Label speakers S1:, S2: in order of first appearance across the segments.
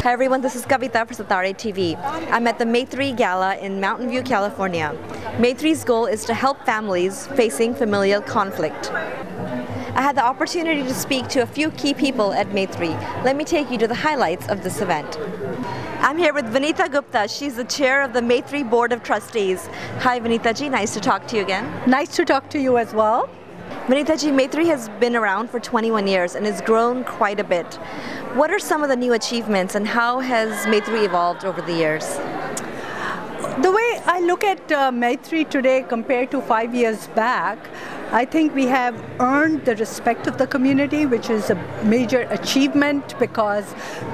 S1: Hi everyone, this is Kavita for Satare TV. I'm at the Maitri Gala in Mountain View, California. Maitri's goal is to help families facing familial conflict. I had the opportunity to speak to a few key people at Maitri. Let me take you to the highlights of this event. I'm here with Vanita Gupta. She's the chair of the Maitri Board of Trustees. Hi Vanita ji, nice to talk to you again.
S2: Nice to talk to you as well.
S1: Vanita ji, Maitri has been around for 21 years and has grown quite a bit. What are some of the new achievements and how has Maitri evolved over the years?
S2: The way I look at Maitri today compared to 5 years back, I think we have earned the respect of the community, which is a major achievement because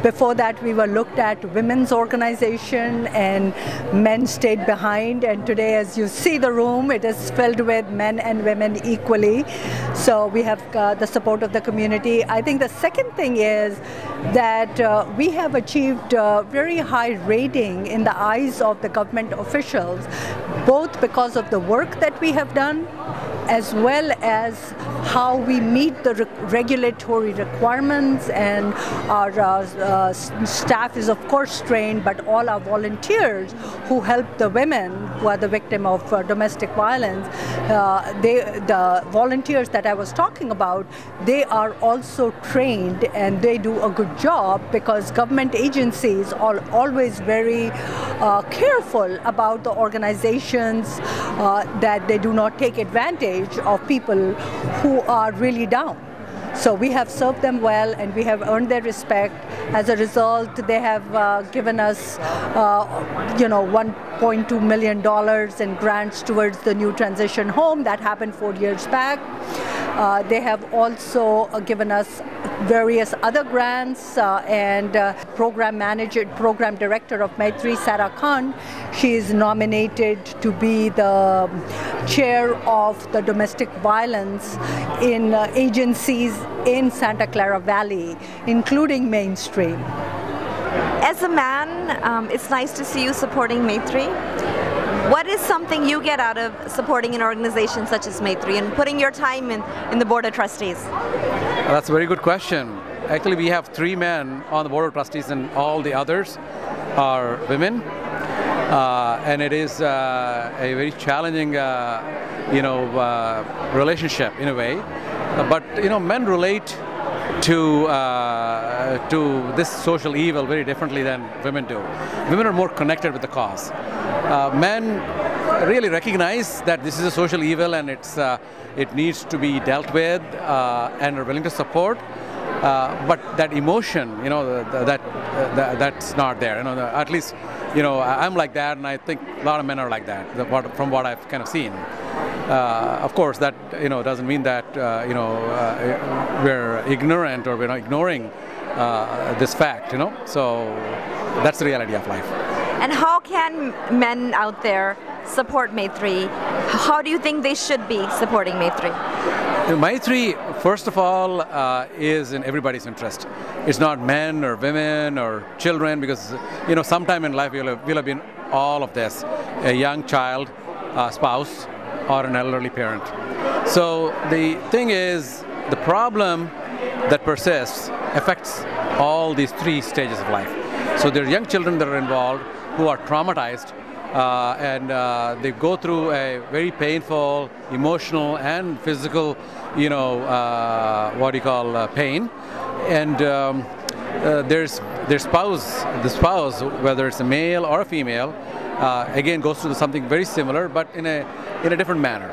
S2: before that we were looked at women's organization and men stayed behind, and today as you see the room, it is filled with men and women equally. So we have the support of the community. I think the second thing is that we have achieved a very high rating in the eyes of the government officials, both because of the work that we have done as well as how we meet the regulatory requirements, and our staff is of course trained, but all our volunteers who help the women who are the victim of domestic violence, the volunteers that I was talking about, they are also trained and they do a good job because government agencies are always very careful about the organizations that they do not take advantage of people who are really down. So we have served them well and we have earned their respect. As a result, they have given us $1.2 million in grants towards the new transition home that happened 4 years back. They have also given us various other grants and program director of Maitri, Sarah Khan, she is nominated to be the chair of the domestic violence in agencies in Santa Clara Valley, including Mainstream.
S1: As a man, it's nice to see you supporting Maitri. What is something you get out of supporting an organization such as Maitri and putting your time in the Board of Trustees?
S3: Well, that's a very good question. Actually, we have 3 men on the Board of Trustees and all the others are women. And it is a very challenging, relationship in a way. But men relate to this social evil very differently than women do. Women are more connected with the cause. Men really recognize that this is a social evil and it needs to be dealt with and are willing to support. But that emotion, that's not there. At least, I'm like that, and I think a lot of men are like that, from what I've kind of seen. Of course, that doesn't mean that we're ignorant or we're not ignoring this fact. So that's the reality of life.
S1: And how can men out there support Maitri? How do you think they should be supporting Maitri?
S3: Maitri, first of all, is in everybody's interest. It's not men or women or children, because sometime in life we'll have been all of this: a young child, a spouse, or an elderly parent. So the thing is, the problem that persists affects all these 3 stages of life. So there are young children that are involved who are traumatized, and they go through a very painful, emotional and physical, pain. And there's their spouse, the spouse, whether it's a male or a female, again goes through something very similar, but in a different manner.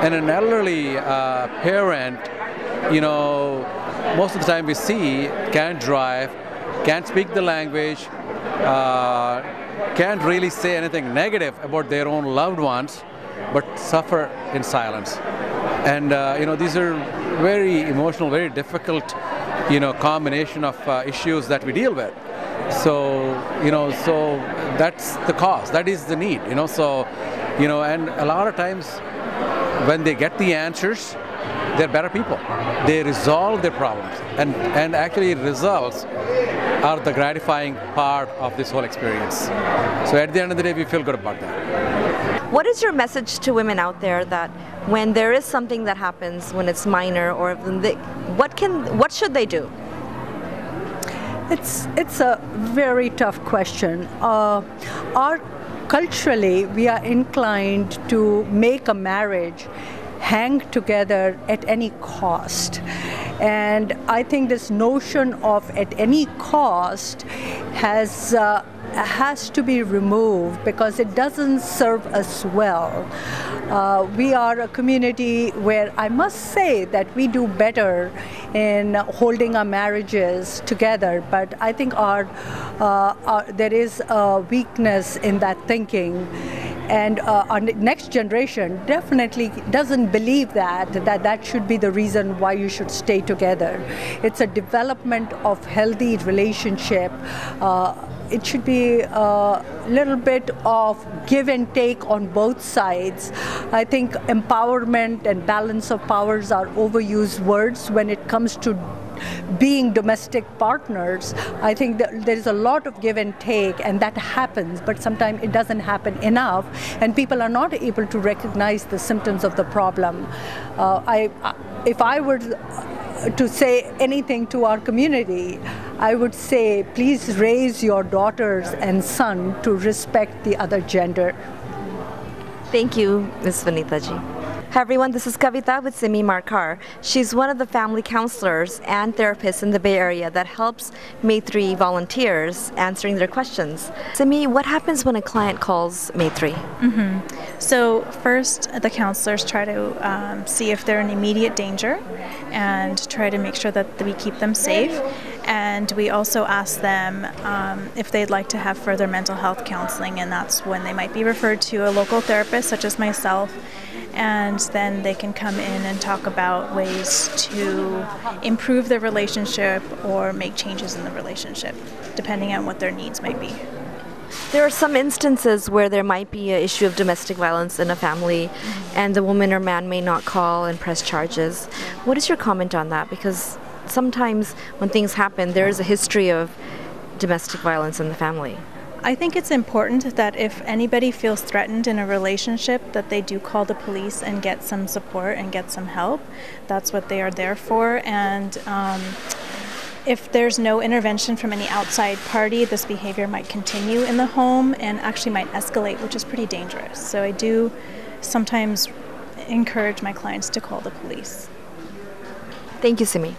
S3: And an elderly parent, most of the time we see can't drive, can't speak the language, can't really say anything negative about their own loved ones, but suffer in silence. And these are very emotional, very difficult, combination of issues that we deal with. So so that's the cause, that is the need. And a lot of times when they get the answers, they're better people. They resolve their problems, and actually results are the gratifying part of this whole experience. So at the end of the day, we feel good about that.
S1: What is your message to women out there that when there is something that happens, when it's minor, or what should they do?
S2: It's a very tough question. Our culturally, we are inclined to make a marriage hang together at any cost. And I think this notion of at any cost has to be removed because it doesn't serve us well. We are a community where I must say that we do better in holding our marriages together, but I think there is a weakness in that thinking. And our next generation definitely doesn't believe that should be the reason why you should stay together. It's a development of healthy relationship. It should be a little bit of give and take on both sides. I think empowerment and balance of powers are overused words when it comes to being domestic partners. I think that there is a lot of give and take, and that happens, but sometimes it doesn't happen enough, and people are not able to recognize the symptoms of the problem. If I were to say anything to our community, I would say, please raise your daughters and son to respect the other gender.
S1: Thank you, Ms. Vanitaji. Hi everyone, this is Kavita with Simi Markar. She's one of the family counselors and therapists in the Bay Area that helps Maitri volunteers answering their questions. Simi, what happens when a client calls Maitri?
S4: So first, the counselors try to see if they're in immediate danger and try to make sure that we keep them safe. And we also ask them if they'd like to have further mental health counseling, and that's when they might be referred to a local therapist such as myself, and then they can come in and talk about ways to improve their relationship or make changes in the relationship, depending on what their needs might be.
S1: There are some instances where there might be an issue of domestic violence in a family, and the woman or man may not call and press charges. What is your comment on that? Because sometimes when things happen, there is a history of domestic violence in the family.
S4: I think it's important that if anybody feels threatened in a relationship, that they do call the police and get some support and get some help. That's what they are there for. And if there's no intervention from any outside party, this behavior might continue in the home and actually might escalate, which is pretty dangerous. So I do sometimes encourage my clients to call the police.
S1: Thank you, Simi.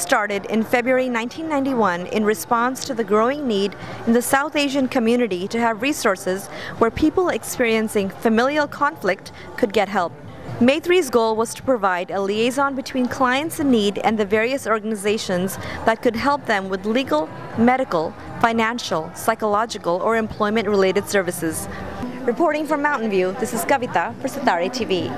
S1: started in February 1991 in response to the growing need in the South Asian community to have resources where people experiencing familial conflict could get help. Maitri's goal was to provide a liaison between clients in need and the various organizations that could help them with legal, medical, financial, psychological, or employment-related services. Reporting from Mountain View, this is Kavita for Satare TV.